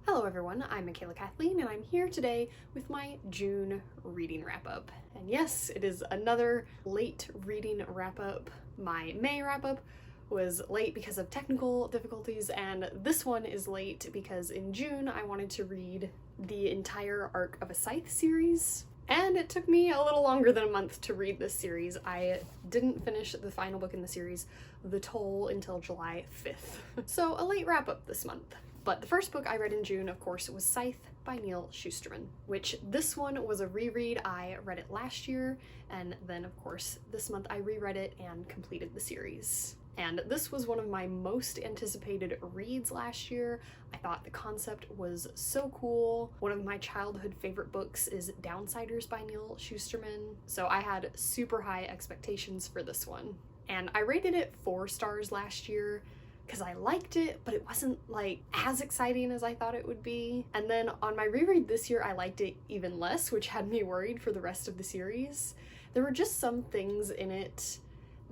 Hello everyone, I'm Michaela Kathleen and I'm here today with my June reading wrap-up. And yes, it is another late reading wrap-up. My May wrap-up was late because of technical difficulties, and this one is late because in June I wanted to read the entire arc of a Scythe series. And it took me a little longer than a month to read this series. I didn't finish the final book in the series, The Toll, until July 5th. So a late wrap-up this month. But the first book I read in June, of course, was Scythe by Neal Shusterman, which this one was a reread. I read it last year, and then, of course, this month I reread it and completed the series. And this was one of my most anticipated reads last year. I thought the concept was so cool. One of my childhood favorite books is Downsiders by Neal Shusterman, so I had super high expectations for this one. And I rated it 4 stars last year, because I liked it, but it wasn't like as exciting as I thought it would be. And then on my reread this year, I liked it even less, which had me worried for the rest of the series. There were just some things in it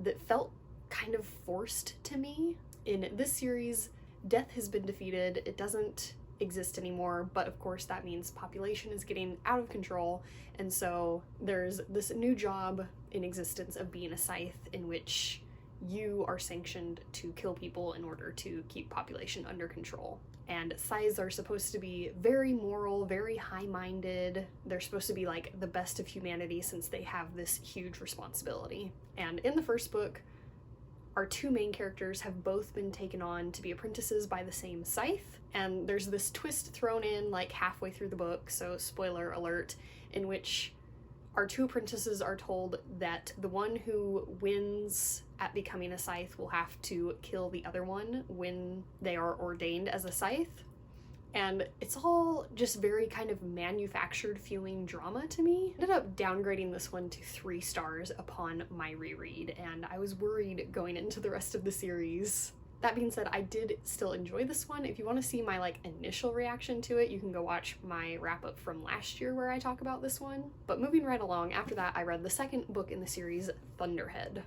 that felt kind of forced to me. In this series, death has been defeated. It doesn't exist anymore, but of course that means population is getting out of control, and so there's this new job in existence of being a scythe in which you are sanctioned to kill people in order to keep population under control. And scythes are supposed to be very moral, very high-minded. They're supposed to be like the best of humanity since they have this huge responsibility. And in the first book, our 2 main characters have both been taken on to be apprentices by the same scythe, and there's this twist thrown in like halfway through the book, so spoiler alert, in which our 2 apprentices are told that the one who wins at becoming a scythe will have to kill the other one when they are ordained as a scythe. And it's all just very kind of manufactured feeling drama to me. I ended up downgrading this one to 3 stars upon my reread, and I was worried going into the rest of the series. That being said, I did still enjoy this one. If you want to see my initial reaction to it, you can go watch my wrap-up from last year where I talk about this one. But moving right along, after that I read the second book in the series, Thunderhead.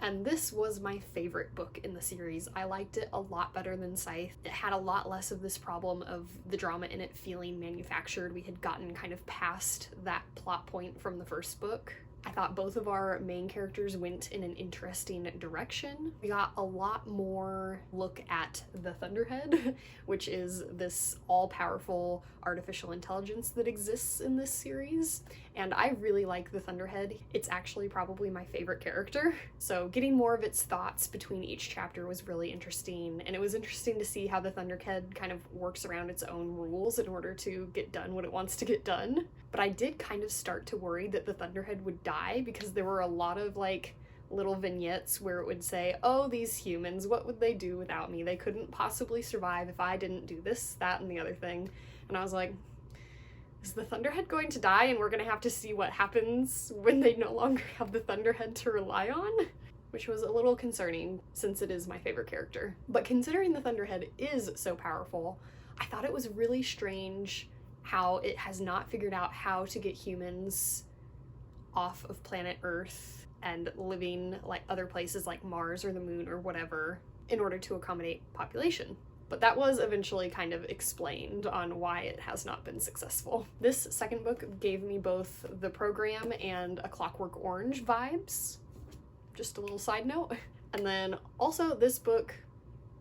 And this was my favorite book in the series. I liked it a lot better than Scythe. It had a lot less of this problem of the drama in it feeling manufactured. We had gotten kind of past that plot point from the first book. I thought both of our main characters went in an interesting direction. We got a lot more look at the Thunderhead, which is this all-powerful artificial intelligence that exists in this series, and I really like the Thunderhead. It's actually probably my favorite character, so getting more of its thoughts between each chapter was really interesting, and it was interesting to see how the Thunderhead kind of works around its own rules in order to get done what it wants to get done. But I did kind of start to worry that the Thunderhead would die, because there were a lot of little vignettes where it would say, oh, these humans, what would they do without me? They couldn't possibly survive if I didn't do this, that, and the other thing. And I was like, is the Thunderhead going to die and we're gonna have to see what happens when they no longer have the Thunderhead to rely on? Which was a little concerning since it is my favorite character. But considering the Thunderhead is so powerful, I thought it was really strange how it has not figured out how to get humans off of planet Earth and living other places like Mars or the moon or whatever in order to accommodate population. But that was eventually kind of explained on why it has not been successful. This second book gave me both the program and A Clockwork Orange vibes. Just a little side note. And then also this book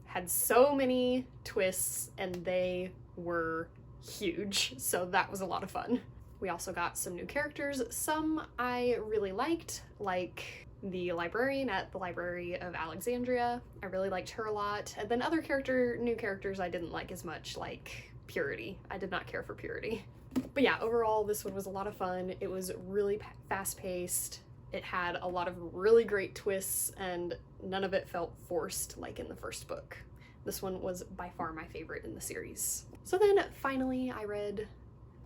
had so many twists and they were huge, so that was a lot of fun. We also got some new characters. Some I really liked, like the librarian at the Library of Alexandria. I really liked her a lot. And then other new characters I didn't like as much, like Purity. I did not care for Purity. But yeah, overall this one was a lot of fun. It was really fast-paced. It had a lot of really great twists, and none of it felt forced like in the first book. This one was by far my favorite in the series. So then finally I read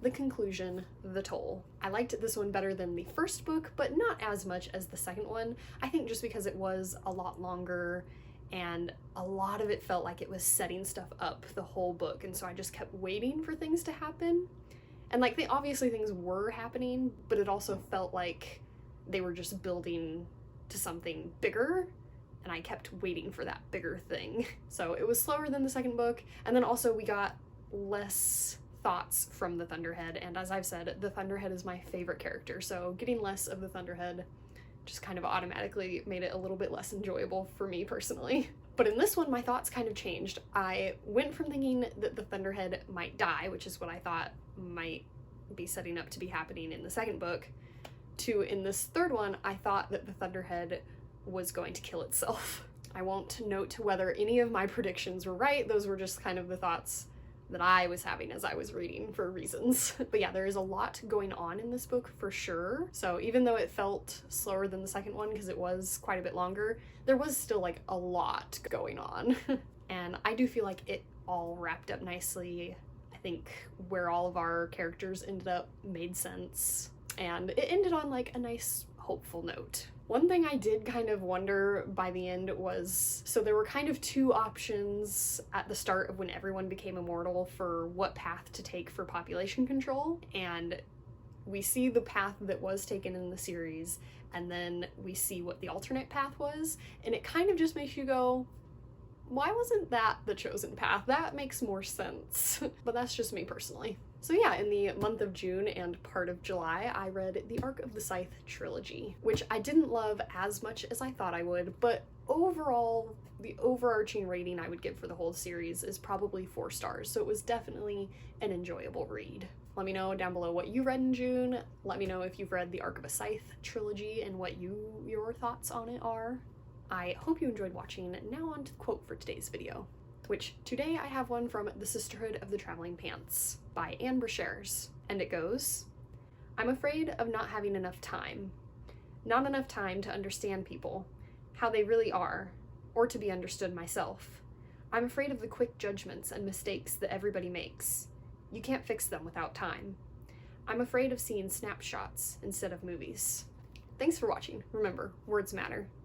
the conclusion, The Toll. I liked this one better than the first book, but not as much as the second one. I think just because it was a lot longer and a lot of it felt like it was setting stuff up the whole book, and so I just kept waiting for things to happen. And obviously things were happening, but it also felt like they were just building to something bigger, and I kept waiting for that bigger thing. So it was slower than the second book, and then also we got less thoughts from the Thunderhead, and as I've said, the Thunderhead is my favorite character, so getting less of the Thunderhead just kind of automatically made it a little bit less enjoyable for me personally. But in this one, my thoughts kind of changed. I went from thinking that the Thunderhead might die, which is what I thought might be setting up to be happening in the second book, to in this third one, I thought that the Thunderhead was going to kill itself. I won't note whether any of my predictions were right. Those were just kind of the thoughts that I was having as I was reading for reasons. But yeah, there is a lot going on in this book for sure. So even though it felt slower than the second one because it was quite a bit longer, there was still like a lot going on. And I do feel like it all wrapped up nicely. I think where all of our characters ended up made sense. And it ended on like a nice hopeful note. One thing I did kind of wonder by the end was, so there were kind of two options at the start of when everyone became immortal for what path to take for population control, and we see the path that was taken in the series, and then we see what the alternate path was, and it kind of just makes you go, why wasn't that the chosen path? That makes more sense. But that's just me personally. So yeah, in the month of June and part of July, I read the Arc of the Scythe trilogy, which I didn't love as much as I thought I would, but overall, the overarching rating I would give for the whole series is probably 4 stars, so it was definitely an enjoyable read. Let me know down below what you read in June. Let me know if you've read the Arc of a Scythe trilogy and what your thoughts on it are. I hope you enjoyed watching. Now on to the quote for today's video, which today I have one from The Sisterhood of the Traveling Pants by Anne Brashares, and it goes, "I'm afraid of not having enough time. Not enough time to understand people, how they really are, or to be understood myself. I'm afraid of the quick judgments and mistakes that everybody makes. You can't fix them without time. I'm afraid of seeing snapshots instead of movies." Thanks for watching. Remember, words matter.